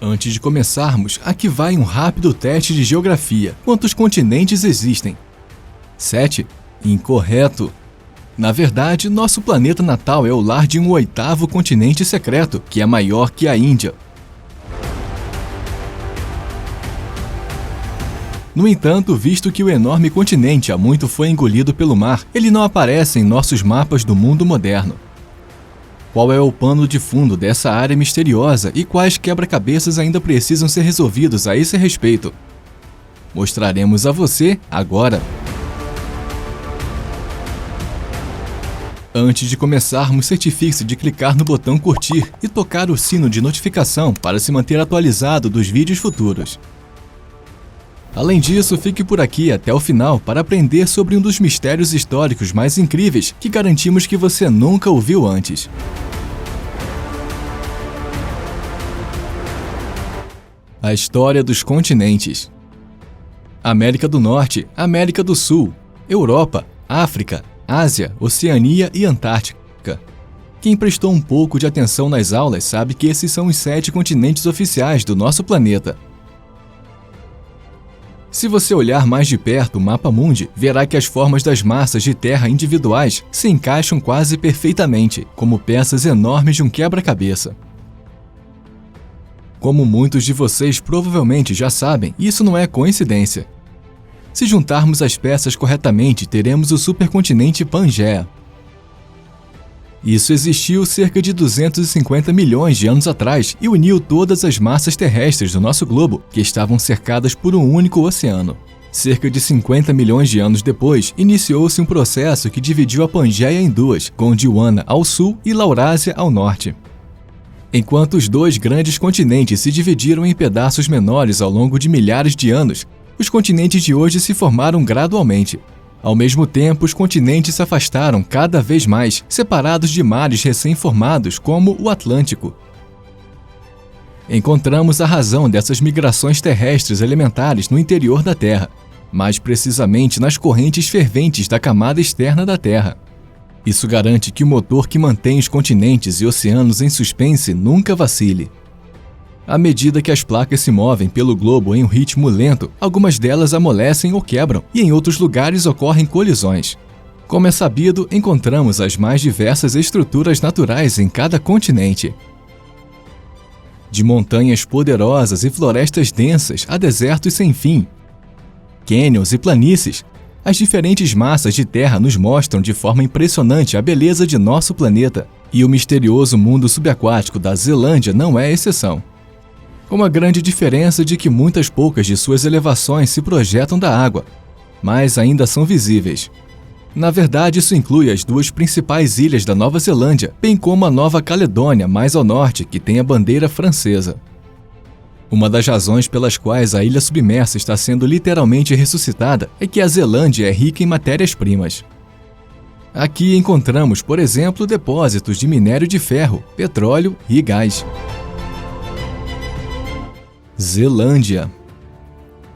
Antes de começarmos, aqui vai um rápido teste de geografia. Quantos continentes existem? 7. Incorreto. Na verdade, nosso planeta natal é o lar de um 8º continente secreto, que é maior que a Índia. No entanto, visto que o enorme continente há muito foi engolido pelo mar, ele não aparece em nossos mapas do mundo moderno. Qual é o pano de fundo dessa área misteriosa e quais quebra-cabeças ainda precisam ser resolvidos a esse respeito? Mostraremos a você agora. Antes de começarmos, certifique-se de clicar no botão curtir e tocar o sino de notificação para se manter atualizado dos vídeos futuros. Além disso, fique por aqui até o final para aprender sobre um dos mistérios históricos mais incríveis que garantimos que você nunca ouviu antes. A história dos continentes. América do Norte, América do Sul, Europa, África, Ásia, Oceania e Antártica. Quem prestou um pouco de atenção nas aulas sabe que esses são os 7 continentes oficiais do nosso planeta. Se você olhar mais de perto o mapa mundi, verá que as formas das massas de terra individuais se encaixam quase perfeitamente, como peças enormes de um quebra-cabeça. Como muitos de vocês provavelmente já sabem, isso não é coincidência. Se juntarmos as peças corretamente, teremos o supercontinente Pangaea. Isso existiu cerca de 250 milhões de anos atrás e uniu todas as massas terrestres do nosso globo, que estavam cercadas por um único oceano. Cerca de 50 milhões de anos depois, iniciou-se um processo que dividiu a Pangaea em duas, Gondwana ao sul e Laurásia ao norte. Enquanto os 2 grandes continentes se dividiram em pedaços menores ao longo de milhares de anos, os continentes de hoje se formaram gradualmente. Ao mesmo tempo, os continentes se afastaram cada vez mais, separados de mares recém-formados como o Atlântico. Encontramos a razão dessas migrações terrestres elementares no interior da Terra, mais precisamente nas correntes ferventes da camada externa da Terra. Isso garante que o motor que mantém os continentes e oceanos em suspense nunca vacile. À medida que as placas se movem pelo globo em um ritmo lento, algumas delas amolecem ou quebram, e em outros lugares ocorrem colisões. Como é sabido, encontramos as mais diversas estruturas naturais em cada continente. De montanhas poderosas e florestas densas a desertos sem fim, cânions e planícies, as diferentes massas de terra nos mostram de forma impressionante a beleza de nosso planeta, e o misterioso mundo subaquático da Zelândia não é exceção. Com a grande diferença de que muitas poucas de suas elevações se projetam da água, mas ainda são visíveis. Na verdade, isso inclui as 2 principais ilhas da Nova Zelândia, bem como a Nova Caledônia, mais ao norte, que tem a bandeira francesa. Uma das razões pelas quais a ilha submersa está sendo literalmente ressuscitada é que a Zelândia é rica em matérias-primas. Aqui encontramos, por exemplo, depósitos de minério de ferro, petróleo e gás. Zelândia.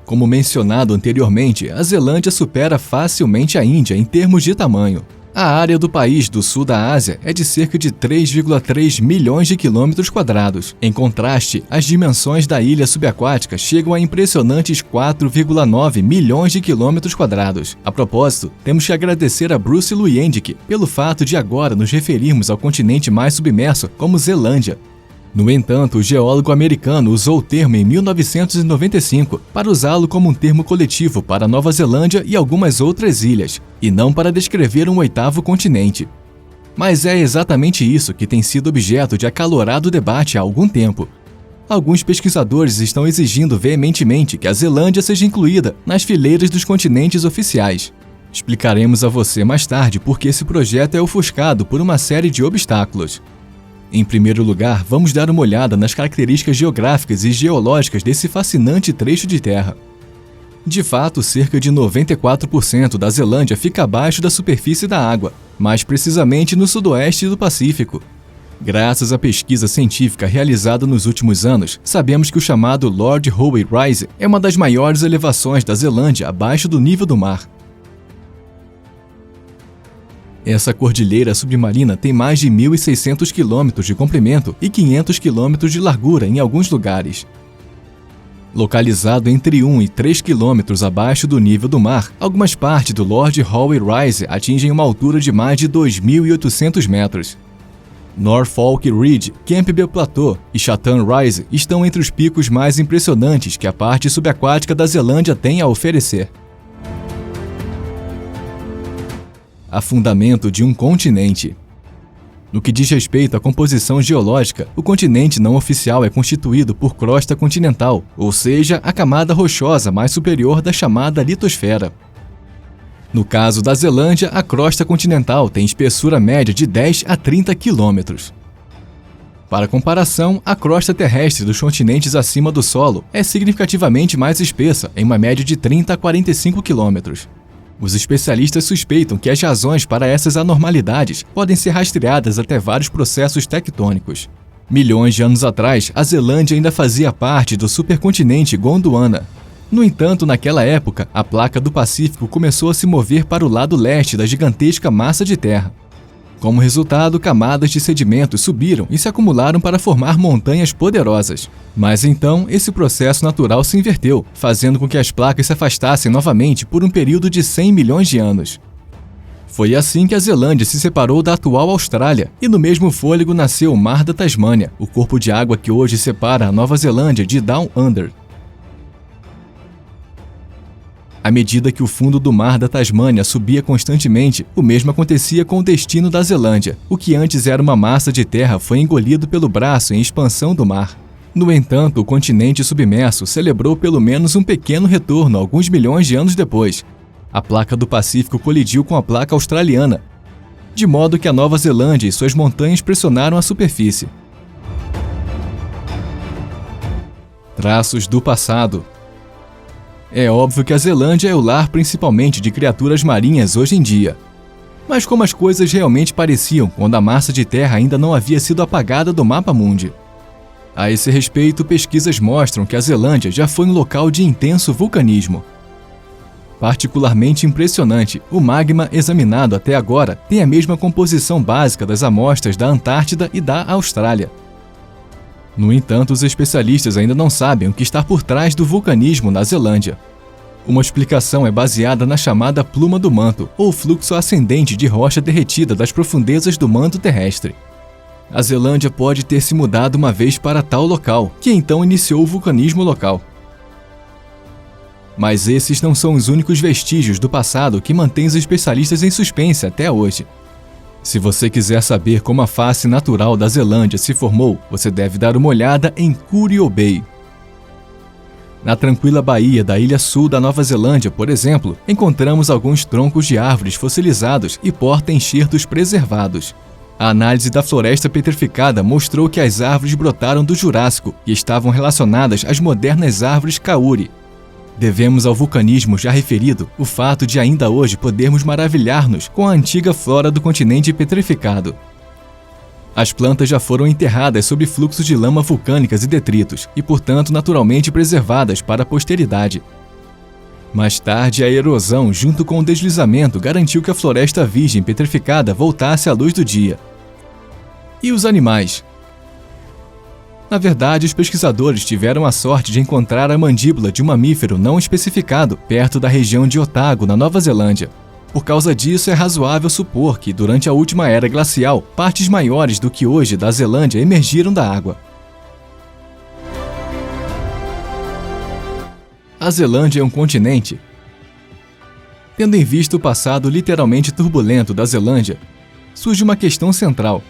Como mencionado anteriormente, a Zelândia supera facilmente a Índia em termos de tamanho. A área do país do sul da Ásia é de cerca de 3,3 milhões de quilômetros quadrados. Em contraste, as dimensões da ilha subaquática chegam a impressionantes 4,9 milhões de quilômetros quadrados. A propósito, temos que agradecer a Bruce Luyendyk pelo fato de agora nos referirmos ao continente mais submerso como Zelândia. No entanto, o geólogo americano usou o termo em 1995 para usá-lo como um termo coletivo para Nova Zelândia e algumas outras ilhas, e não para descrever um 8º continente. Mas é exatamente isso que tem sido objeto de acalorado debate há algum tempo. Alguns pesquisadores estão exigindo veementemente que a Zelândia seja incluída nas fileiras dos continentes oficiais. Explicaremos a você mais tarde por que esse projeto é ofuscado por uma série de obstáculos. Em primeiro lugar, vamos dar uma olhada nas características geográficas e geológicas desse fascinante trecho de terra. De fato, cerca de 94% da Zelândia fica abaixo da superfície da água, mais precisamente no sudoeste do Pacífico. Graças à pesquisa científica realizada nos últimos anos, sabemos que o chamado Lord Howe Rise é uma das maiores elevações da Zelândia abaixo do nível do mar. Essa cordilheira submarina tem mais de 1.600 quilômetros de comprimento e 500 quilômetros de largura em alguns lugares. Localizado entre 1 e 3 quilômetros abaixo do nível do mar, algumas partes do Lord Howe Rise atingem uma altura de mais de 2.800 metros. Norfolk Ridge, Campbell Plateau e Chatham Rise estão entre os picos mais impressionantes que a parte subaquática da Zelândia tem a oferecer. Afundamento de um continente. No que diz respeito à composição geológica, o continente não oficial é constituído por crosta continental, ou seja, a camada rochosa mais superior da chamada litosfera. No caso da Zelândia, a crosta continental tem espessura média de 10 a 30 quilômetros. Para comparação, a crosta terrestre dos continentes acima do solo é significativamente mais espessa, em uma média de 30 a 45 quilômetros. Os especialistas suspeitam que as razões para essas anormalidades podem ser rastreadas até vários processos tectônicos. Milhões de anos atrás, a Zelândia ainda fazia parte do supercontinente Gondwana. No entanto, naquela época, a placa do Pacífico começou a se mover para o lado leste da gigantesca massa de terra. Como resultado, camadas de sedimentos subiram e se acumularam para formar montanhas poderosas. Mas então, esse processo natural se inverteu, fazendo com que as placas se afastassem novamente por um período de 100 milhões de anos. Foi assim que a Zelândia se separou da atual Austrália, e no mesmo fôlego nasceu o Mar da Tasmânia, o corpo de água que hoje separa a Nova Zelândia de Down Under. À medida que o fundo do Mar da Tasmânia subia constantemente, o mesmo acontecia com o destino da Zelândia. O que antes era uma massa de terra foi engolido pelo braço em expansão do mar. No entanto, o continente submerso celebrou pelo menos um pequeno retorno alguns milhões de anos depois. A placa do Pacífico colidiu com a placa australiana, de modo que a Nova Zelândia e suas montanhas pressionaram a superfície. Traços do passado. É óbvio que a Zelândia é o lar principalmente de criaturas marinhas hoje em dia. Mas como as coisas realmente pareciam quando a massa de terra ainda não havia sido apagada do mapa mundi? A esse respeito, pesquisas mostram que a Zelândia já foi um local de intenso vulcanismo. Particularmente impressionante, o magma examinado até agora tem a mesma composição básica das amostras da Antártida e da Austrália. No entanto, os especialistas ainda não sabem o que está por trás do vulcanismo na Zelândia. Uma explicação é baseada na chamada pluma do manto, ou fluxo ascendente de rocha derretida das profundezas do manto terrestre. A Zelândia pode ter se mudado uma vez para tal local, que então iniciou o vulcanismo local. Mas esses não são os únicos vestígios do passado que mantêm os especialistas em suspense até hoje. Se você quiser saber como a face natural da Zelândia se formou, você deve dar uma olhada em Curio Bay. Na tranquila baía da ilha sul da Nova Zelândia, por exemplo, encontramos alguns troncos de árvores fossilizados e porta-enxertos preservados. A análise da floresta petrificada mostrou que as árvores brotaram do Jurássico e estavam relacionadas às modernas árvores Kauri. Devemos ao vulcanismo já referido o fato de ainda hoje podermos maravilhar-nos com a antiga flora do continente petrificado. As plantas já foram enterradas sob fluxos de lama vulcânicas e detritos e, portanto, naturalmente preservadas para a posteridade. Mais tarde, a erosão, junto com o deslizamento, garantiu que a floresta virgem petrificada voltasse à luz do dia. E os animais? Na verdade, os pesquisadores tiveram a sorte de encontrar a mandíbula de um mamífero não especificado perto da região de Otago, na Nova Zelândia. Por causa disso, é razoável supor que, durante a última era glacial, partes maiores do que hoje da Zelândia emergiram da água. A Zelândia é um continente? Tendo em vista o passado literalmente turbulento da Zelândia, surge uma questão central.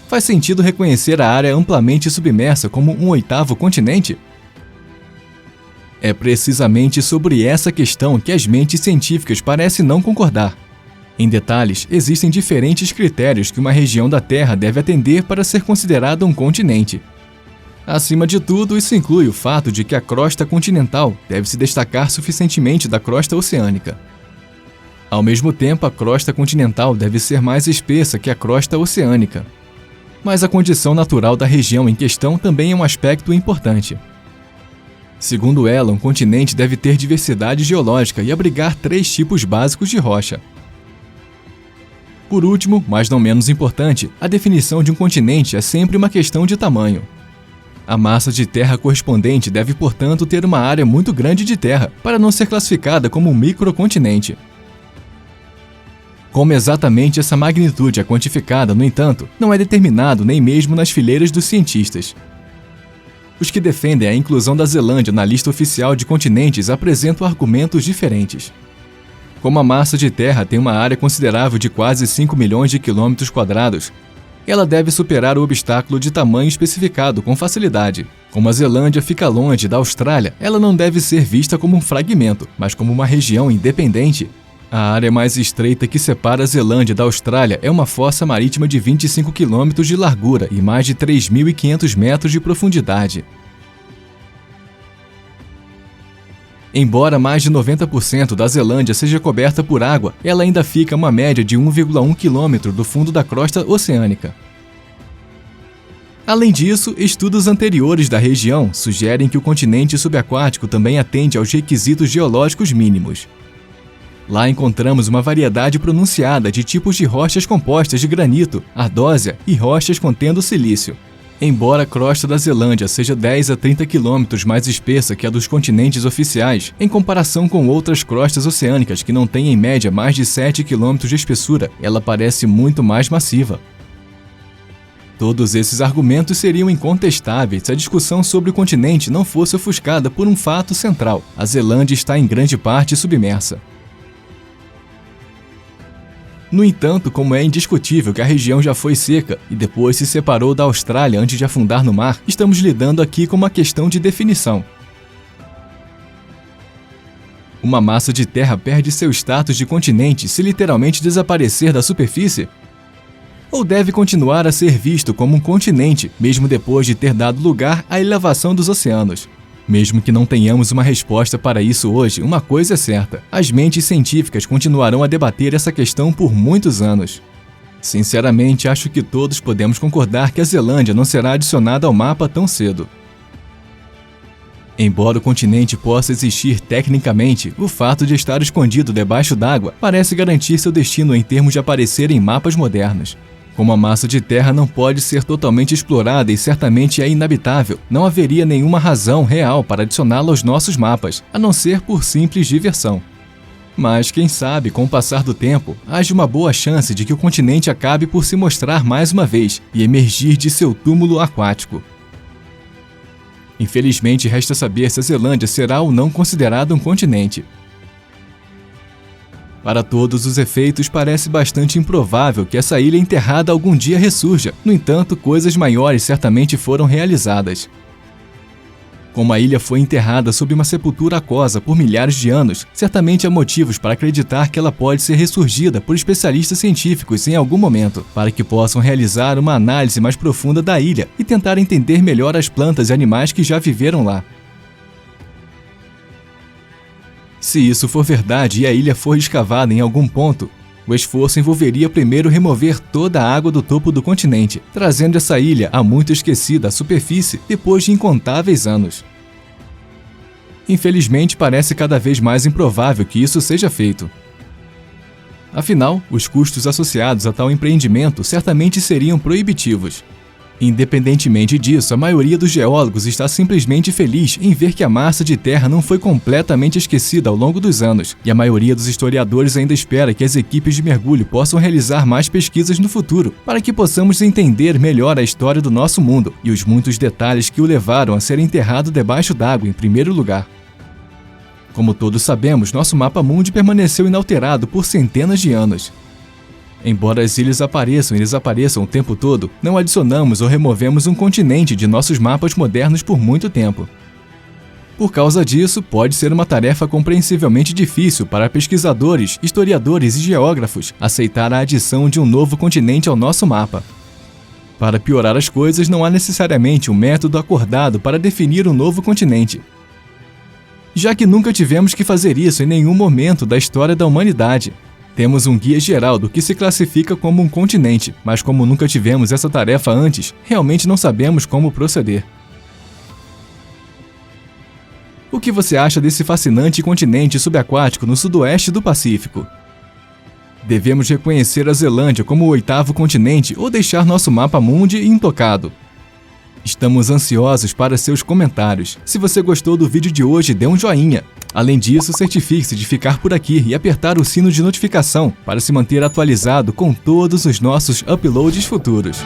Faz sentido reconhecer a área amplamente submersa como um oitavo continente? É precisamente sobre essa questão que as mentes científicas parecem não concordar. Em detalhes, existem diferentes critérios que uma região da Terra deve atender para ser considerada um continente. Acima de tudo, isso inclui o fato de que a crosta continental deve se destacar suficientemente da crosta oceânica. Ao mesmo tempo, a crosta continental deve ser mais espessa que a crosta oceânica. Mas a condição natural da região em questão também é um aspecto importante. Segundo ela, um continente deve ter diversidade geológica e abrigar 3 tipos básicos de rocha. Por último, mas não menos importante, a definição de um continente é sempre uma questão de tamanho. A massa de terra correspondente deve, portanto, ter uma área muito grande de terra, para não ser classificada como um microcontinente. Como exatamente essa magnitude é quantificada, no entanto, não é determinado nem mesmo nas fileiras dos cientistas. Os que defendem a inclusão da Zelândia na lista oficial de continentes apresentam argumentos diferentes. Como a massa de terra tem uma área considerável de quase 5 milhões de quilômetros quadrados, ela deve superar o obstáculo de tamanho especificado com facilidade. Como a Zelândia fica longe da Austrália, ela não deve ser vista como um fragmento, mas como uma região independente. A área mais estreita que separa a Zelândia da Austrália é uma fossa marítima de 25 km de largura e mais de 3.500 metros de profundidade. Embora mais de 90% da Zelândia seja coberta por água, ela ainda fica a uma média de 1,1 km do fundo da crosta oceânica. Além disso, estudos anteriores da região sugerem que o continente subaquático também atende aos requisitos geológicos mínimos. Lá encontramos uma variedade pronunciada de tipos de rochas compostas de granito, ardósia e rochas contendo silício. Embora a crosta da Zelândia seja 10 a 30 km mais espessa que a dos continentes oficiais, em comparação com outras crostas oceânicas que não têm em média mais de 7 km de espessura, ela parece muito mais massiva. Todos esses argumentos seriam incontestáveis se a discussão sobre o continente não fosse ofuscada por um fato central: a Zelândia está em grande parte submersa. No entanto, como é indiscutível que a região já foi seca e depois se separou da Austrália antes de afundar no mar, estamos lidando aqui com uma questão de definição. Uma massa de terra perde seu status de continente se literalmente desaparecer da superfície? Ou deve continuar a ser visto como um continente, mesmo depois de ter dado lugar à elevação dos oceanos? Mesmo que não tenhamos uma resposta para isso hoje, uma coisa é certa: as mentes científicas continuarão a debater essa questão por muitos anos. Sinceramente, acho que todos podemos concordar que a Zelândia não será adicionada ao mapa tão cedo. Embora o continente possa existir tecnicamente, o fato de estar escondido debaixo d'água parece garantir seu destino em termos de aparecer em mapas modernos. Como a massa de terra não pode ser totalmente explorada e certamente é inabitável, não haveria nenhuma razão real para adicioná-la aos nossos mapas, a não ser por simples diversão. Mas quem sabe, com o passar do tempo, haja uma boa chance de que o continente acabe por se mostrar mais uma vez e emergir de seu túmulo aquático. Infelizmente, resta saber se a Zelândia será ou não considerada um continente. Para todos os efeitos, parece bastante improvável que essa ilha enterrada algum dia ressurja. No entanto, coisas maiores certamente foram realizadas. Como a ilha foi enterrada sob uma sepultura aquosa por milhares de anos, certamente há motivos para acreditar que ela pode ser ressurgida por especialistas científicos em algum momento, para que possam realizar uma análise mais profunda da ilha e tentar entender melhor as plantas e animais que já viveram lá. Se isso for verdade e a ilha for escavada em algum ponto, o esforço envolveria primeiro remover toda a água do topo do continente, trazendo essa ilha há muito esquecida à superfície depois de incontáveis anos. Infelizmente, parece cada vez mais improvável que isso seja feito. Afinal, os custos associados a tal empreendimento certamente seriam proibitivos. Independentemente disso, a maioria dos geólogos está simplesmente feliz em ver que a massa de terra não foi completamente esquecida ao longo dos anos, e a maioria dos historiadores ainda espera que as equipes de mergulho possam realizar mais pesquisas no futuro, para que possamos entender melhor a história do nosso mundo e os muitos detalhes que o levaram a ser enterrado debaixo d'água em primeiro lugar. Como todos sabemos, nosso mapa mundi permaneceu inalterado por centenas de anos. Embora as ilhas apareçam e desapareçam o tempo todo, não adicionamos ou removemos um continente de nossos mapas modernos por muito tempo. Por causa disso, pode ser uma tarefa compreensivelmente difícil para pesquisadores, historiadores e geógrafos aceitar a adição de um novo continente ao nosso mapa. Para piorar as coisas, não há necessariamente um método acordado para definir um novo continente, já que nunca tivemos que fazer isso em nenhum momento da história da humanidade. Temos um guia geral do que se classifica como um continente, mas como nunca tivemos essa tarefa antes, realmente não sabemos como proceder. O que você acha desse fascinante continente subaquático no sudoeste do Pacífico? Devemos reconhecer a Zelândia como o 8º continente ou deixar nosso mapa mundi intocado? Estamos ansiosos para seus comentários. Se você gostou do vídeo de hoje, dê um joinha. Além disso, certifique-se de ficar por aqui e apertar o sino de notificação para se manter atualizado com todos os nossos uploads futuros.